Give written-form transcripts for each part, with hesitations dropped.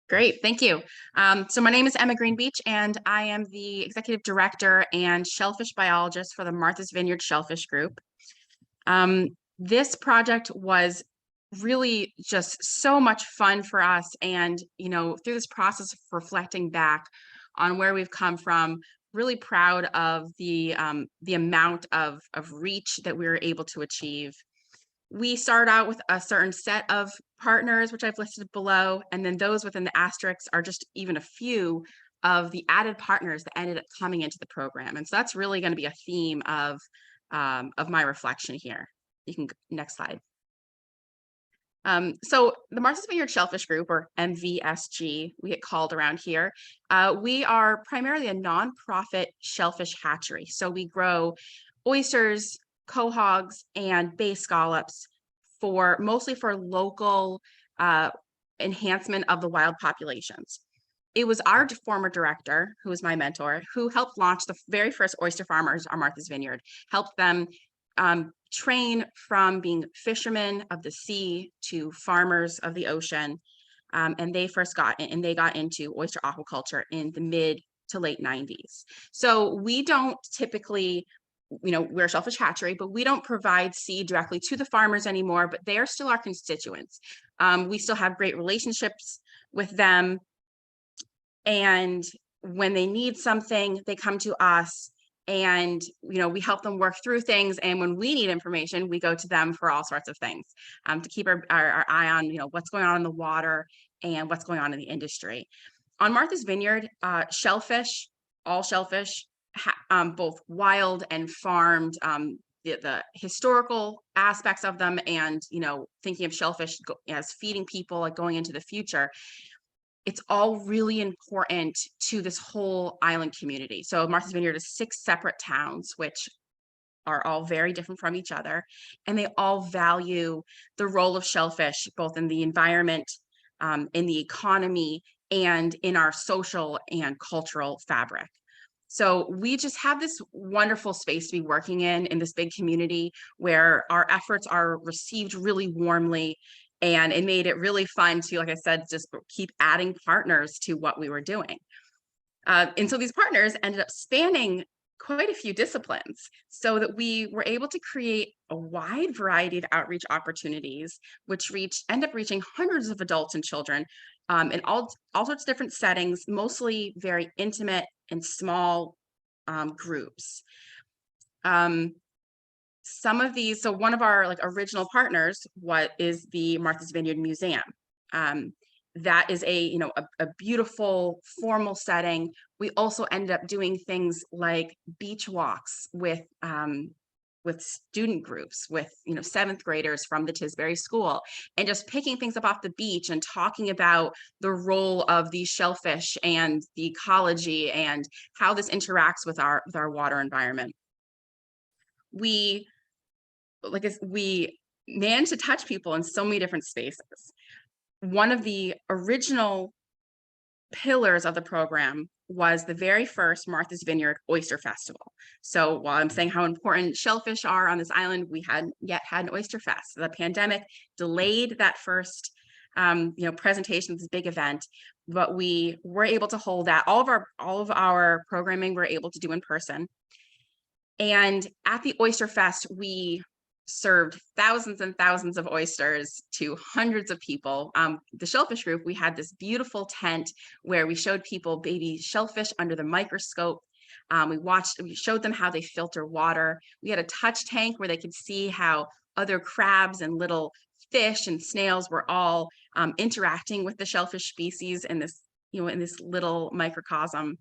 Great, thank you. So my name is Emma Greenbeach, and I am the Executive Director and Shellfish Biologist for the Martha's Vineyard Shellfish Group. This project was really just so much fun for us, and through this process of reflecting back on where we've come from, really proud of the amount of reach that we were able to achieve. We start out with a certain set of partners, which I've listed below, and then those within the asterisks are just even a few of the added partners that ended up coming into the program. And so that's really going to be a theme of my reflection here. You can next slide. So the Martha's Vineyard Shellfish Group, or MVSG, we get called around here. We are primarily a nonprofit shellfish hatchery. So we grow oysters, quahogs, and bay scallops mostly for local enhancement of the wild populations. It was our former director, who was my mentor, who helped launch the very first oyster farmers on Martha's Vineyard, helped them train from being fishermen of the sea to farmers of the ocean. And they got into oyster aquaculture in the mid to late 90s. So we don't typically, we're a shellfish hatchery, but we don't provide seed directly to the farmers anymore, but they are still our constituents. We still have great relationships with them. And when they need something, they come to us, and we help them work through things. And when we need information, we go to them for all sorts of things, to keep our eye on what's going on in the water and what's going on in the industry. On Martha's Vineyard, shellfish, all shellfish, both wild and farmed, the historical aspects of them, and thinking of shellfish as feeding people, like going into the future, it's all really important to this whole island community. So Martha's Vineyard is 6 separate towns, which are all very different from each other, and they all value the role of shellfish, both in the environment, in the economy, and in our social and cultural fabric. So we just have this wonderful space to be working in this big community, where our efforts are received really warmly. And it made it really fun to, like I said, just keep adding partners to what we were doing. And so these partners ended up spanning quite a few disciplines, so that we were able to create a wide variety of outreach opportunities, which end up reaching hundreds of adults and children in all sorts of different settings, mostly very intimate and small groups. Some of these, so one of our original partners, is the Martha's Vineyard Museum. That is a beautiful formal setting. We also ended up doing things like beach walks with student groups, with 7th graders from the Tisbury School, and just picking things up off the beach and talking about the role of these shellfish and the ecology and how this interacts with our water environment. We managed to touch people in so many different spaces. One of the original pillars of the program was the very first Martha's Vineyard Oyster Festival. So while I'm saying how important shellfish are on this island, we hadn't yet had an Oyster Fest. The pandemic delayed that first presentation of this big event, but we were able to hold that. All of our programming we're able to do in person. And at the Oyster Fest, we served thousands and thousands of oysters to hundreds of people. The Shellfish Group, we had this beautiful tent where we showed people baby shellfish under the microscope. We showed them how they filter water. We had a touch tank where they could see how other crabs and little fish and snails were all interacting with the shellfish species in this little microcosm.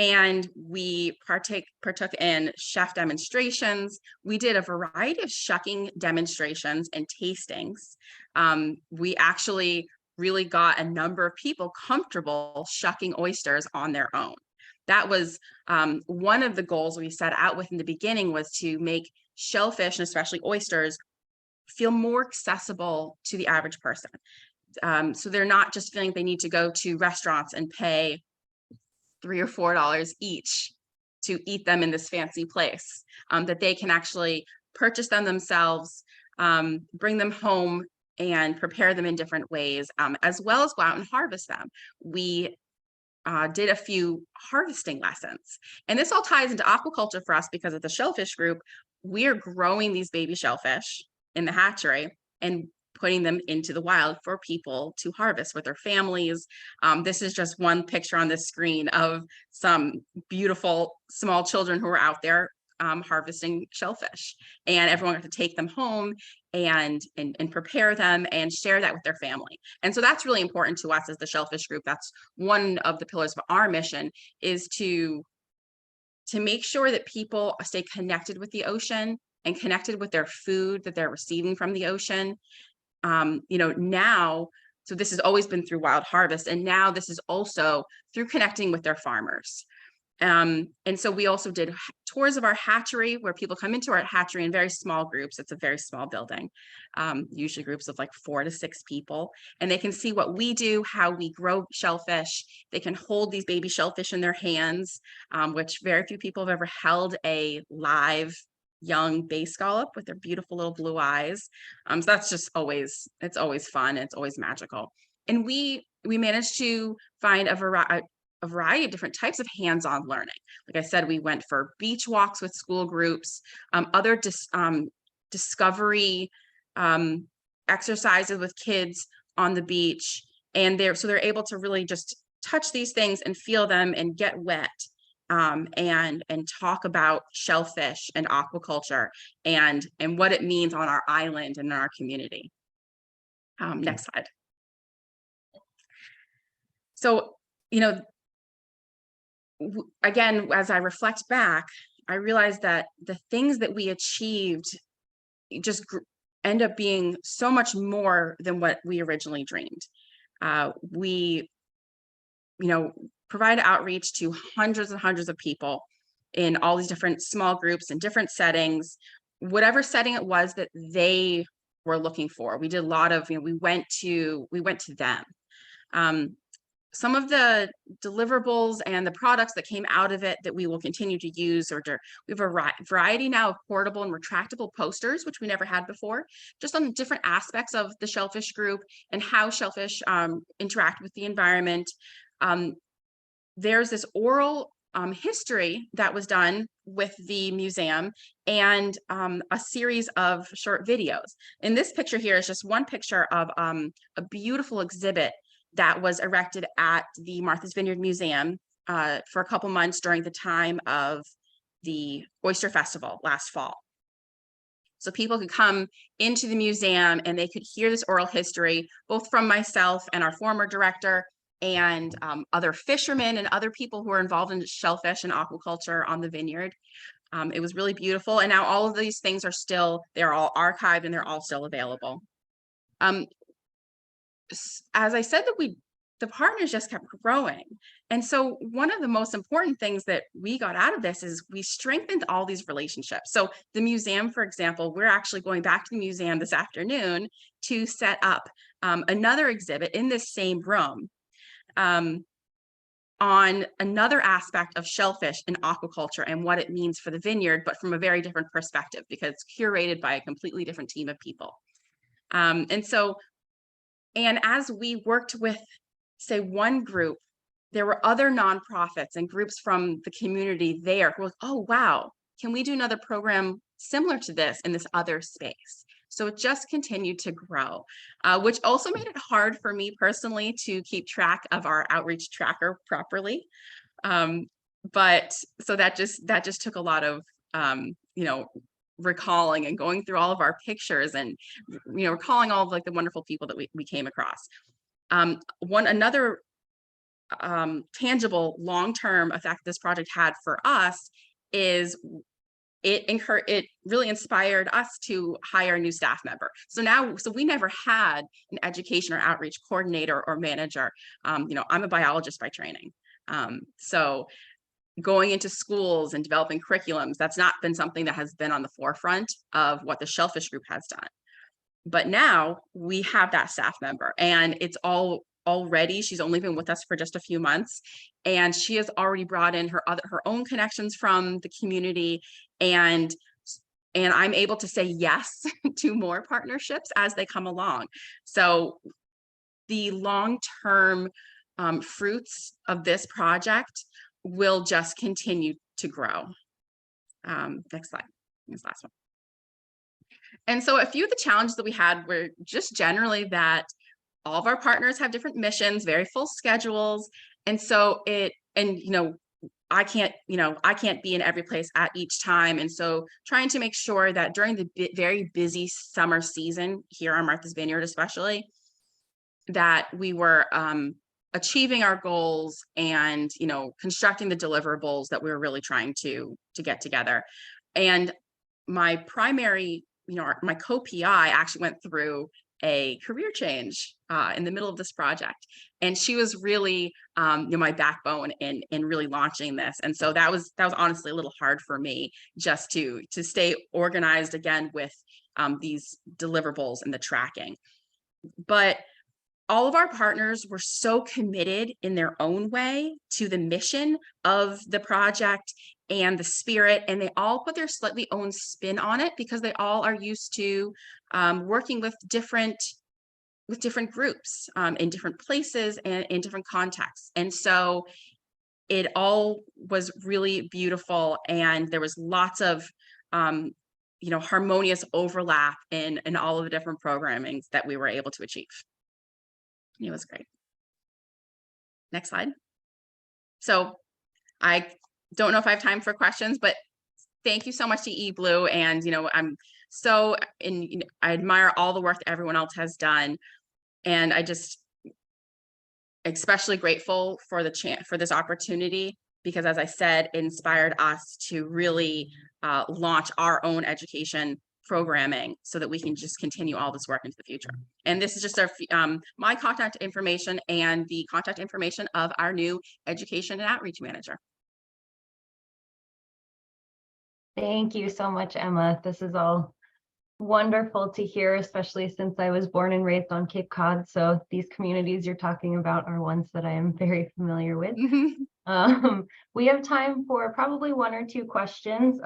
And we partook in chef demonstrations. We did a variety of shucking demonstrations and tastings. We actually really got a number of people comfortable shucking oysters on their own. That was one of the goals we set out with in the beginning, was to make shellfish, and especially oysters, feel more accessible to the average person. So they're not just feeling they need to go to restaurants and pay $3 or $4 each to eat them in this fancy place, that they can actually purchase them themselves, bring them home, and prepare them in different ways, as well as go out and harvest them. We did a few harvesting lessons. And this all ties into aquaculture for us because at the Shellfish Group, we're growing these baby shellfish in the hatchery and putting them into the wild for people to harvest with their families. This is just one picture on the screen of some beautiful small children who are out there harvesting shellfish, and everyone got to take them home and prepare them and share that with their family. And so that's really important to us as the Shellfish Group. That's one of the pillars of our mission, is to make sure that people stay connected with the ocean and connected with their food that they're receiving from the ocean. Now, so this has always been through wild harvest, and now this is also through connecting with their farmers. And so we also did tours of our hatchery, where people come into our hatchery in very small groups. It's a very small building, usually groups of like 4 to 6 people, and they can see what we do, how we grow shellfish. They can hold these baby shellfish in their hands, which very few people have ever held a live young bay scallop with their beautiful little blue eyes. So that's just always, it's always fun. It's always magical. And we managed to find a variety of different types of hands-on learning. Like I said, we went for beach walks with school groups, other discovery exercises with kids on the beach, and they're able to really just touch these things and feel them and get wet, and talk about shellfish and aquaculture and what it means on our island and in our community. Next slide. So, again, as I reflect back, I realized that the things that we achieved just end up being so much more than what we originally dreamed. We, provide outreach to hundreds and hundreds of people in all these different small groups and different settings, whatever setting it was that they were looking for. We did a lot of, we went to them. Some of the deliverables and the products that came out of it that we will continue to use, we have a variety now of portable and retractable posters, which we never had before, just on different aspects of the Shellfish Group and how shellfish interact with the environment. There's this oral history that was done with the museum, and a series of short videos. And this picture here is just one picture of a beautiful exhibit that was erected at the Martha's Vineyard Museum for a couple months during the time of the Oyster Festival last fall. So people could come into the museum and they could hear this oral history, both from myself and our former director, and other fishermen and other people who are involved in shellfish and aquaculture on the vineyard. It was really beautiful. And now all of these things they're all archived and they're all still available. As I said, the partners just kept growing. And so one of the most important things that we got out of this is we strengthened all these relationships. So the museum, for example, we're actually going back to the museum this afternoon to set up another exhibit in this same room on another aspect of shellfish and aquaculture and what it means for the vineyard, but from a very different perspective, because it's curated by a completely different team of people. And as we worked with, say, one group, there were other nonprofits and groups from the community there who were like, oh, wow, can we do another program similar to this in this other space? So it just continued to grow, which also made it hard for me personally to keep track of our outreach tracker properly. But so that just took a lot of, recalling and going through all of our pictures and, recalling all of like the wonderful people that we came across. Another tangible long-term effect this project had for us is it really inspired us to hire a new staff member. So we never had an education or outreach coordinator or manager. I'm a biologist by training. So going into schools and developing curriculums, that's not been something that has been on the forefront of what the Shellfish Group has done. But now we have that staff member, and it's already, she's only been with us for just a few months, and she has already brought in her own connections from the community, and and I'm able to say yes to more partnerships as they come along. So the long-term fruits of this project will just continue to grow. Next slide, this last one. And so a few of the challenges that we had were just generally that all of our partners have different missions, very full schedules. And so I can't be in every place at each time. And so trying to make sure that during the very busy summer season here on Martha's Vineyard, especially, that we were achieving our goals and, constructing the deliverables that we were really trying to get together. And my primary, my co-PI actually went through a career change in the middle of this project. And she was really, my backbone in really launching this. And so that was honestly a little hard for me just to stay organized again with these deliverables and the tracking. But all of our partners were so committed in their own way to the mission of the project and the spirit, and they all put their slightly own spin on it because they all are used to working with different groups in different places and in different contexts. And so it all was really beautiful, and there was lots of harmonious overlap in all of the different programmings that we were able to achieve. It was great. Next slide. So I don't know if I have time for questions, but thank you so much to eeBLUE. And, I admire all the work that everyone else has done. And I just especially grateful for this opportunity, because as I said, it inspired us to really launch our own education programming so that we can just continue all this work into the future. And this is just my contact information and the contact information of our new education and outreach manager. Thank you so much, Emma. This is all wonderful to hear, especially since I was born and raised on Cape Cod. So these communities you're talking about are ones that I am very familiar with. We have time for probably one or two questions.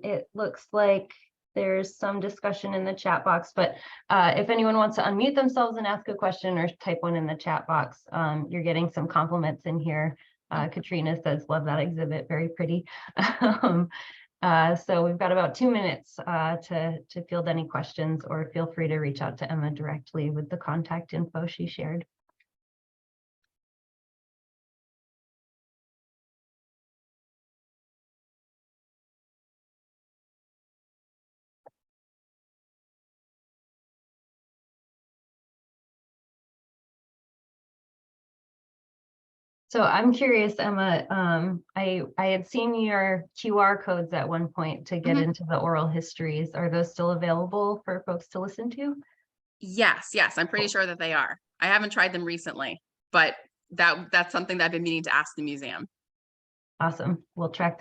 It looks like there's some discussion in the chat box, but if anyone wants to unmute themselves and ask a question or type one in the chat box, you're getting some compliments in here. Katrina says, love that exhibit, very pretty. So we've got about 2 minutes to field any questions, or feel free to reach out to Emma directly with the contact info she shared. So I'm curious, Emma, I had seen your QR codes at one point to get into the oral histories. Are those still available for folks to listen to? Yes, I'm pretty sure that they are. I haven't tried them recently, but that's something that I've been meaning to ask the museum. Awesome. We'll track